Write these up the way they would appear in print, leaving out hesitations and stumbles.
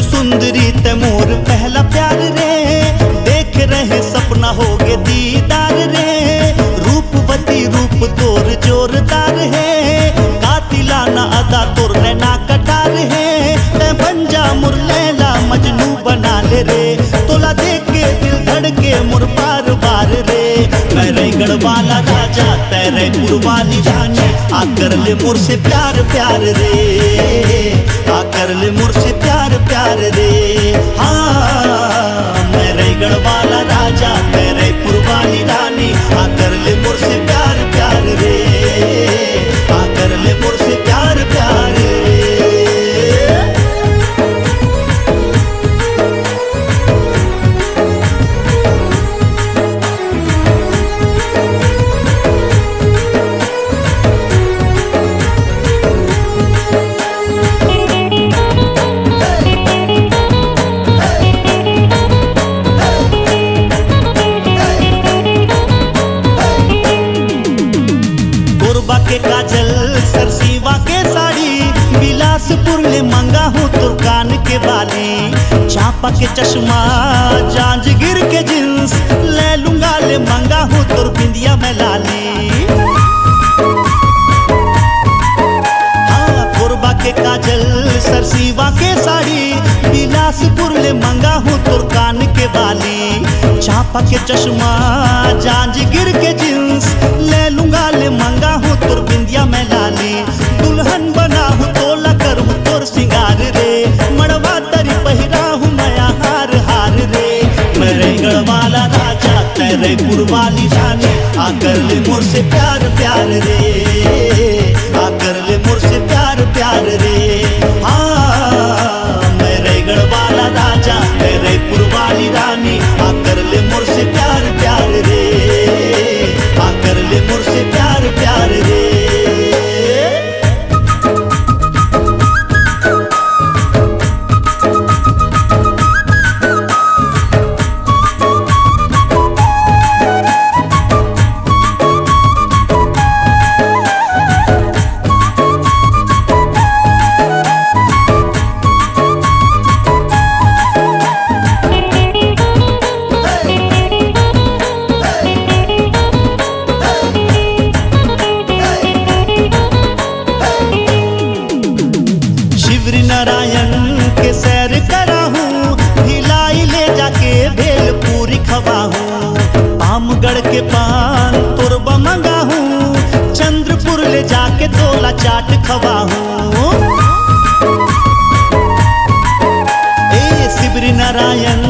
सुंदरी ते मोर पहला प्यार रे, देख रहे सपना हो गे दीदार रे। रूपवती रूप तोर जोरदार है, कातिलाना अदा तोर नैना कटार है। ते बन जा मुर लैला मजनू बना ले रे, तोला देख के दिल धड़के मुर बार बार रे। मैं रायगढ़ वाला राजा तेरे पुरवाली रानी, आकर ले मुर से प्यार प्यार रे, आकर ले मुर से प्यार प्यार रे। हाँ मैं रायगढ़ वाला राजा तेरे पुरवाली रानी, आकर ले मुर से प्यार प्यार रे, आकर ले मुर से प्यार प्यार रे। के काजल सरसीवा के साड़ी, बिलासपुर ले मंगा हूँ तुर कान के बाली। चांपा के चश्मा जांजगीर के जींस, ले लूंगा ले मंगा हूँ तुर बिंदिया में लाली। हाँ कोरबा के काजल सरसीवा के साड़ी, बिलासपुर ले मंगा हूँ तुर कान के बाली। चांपा के चश्मा जांजगीर के जींस, ले लूंगा ले मंगा हूँ तुर बिंदिया में लाली। दुल्हन बना हूँ तोला करूँ तोर सिंगार रे, मड़वा तरी पहिरा हूँ नया हार हार रे। मैं रायगढ़ वाला राजा तेरे पुरवाली रानी, आकर ले मुर से प्यार प्यार रे, आकर ले मुर से प्यार प्यार रे। हाँ मैं रायगढ़ वाला राजा तेरे पुरवाली रानी, आकर ले मुर से प्यार प्यार रे, आकर ले मुर से प्यार प्यार रे। नारायण के सैर करा हूँ, भिलाई ले जाके भेलपुरी खवा हूँ। पामगढ़ के पान तोरबा मंगा हूँ, चंद्रपुर ले जाके तोला चाट खवा हूँ। ए शिवरी नारायण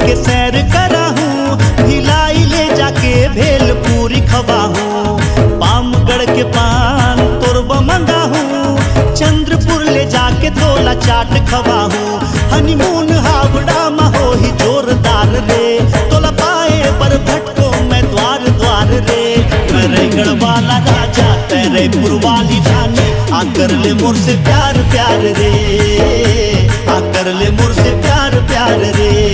के सैर करा हूँ, भिलाई ले जाके भेलपुरी खवा हूँ। पामगढ़ के पान तोरबा मंगा हूँ, चंद्रपुर ले जाके तोला चाट खवा हूँ। हनीमून हावड़ा में हो ही जोरदार रे, तोला पाए पर भटको मैं द्वार द्वार रे। मैं रायगढ़ वाला राजा तेरे पुरवाली रानी, आकर ले मुर से प्यार प्यार रे, आकर ले मुर से प्यार प्यार रे।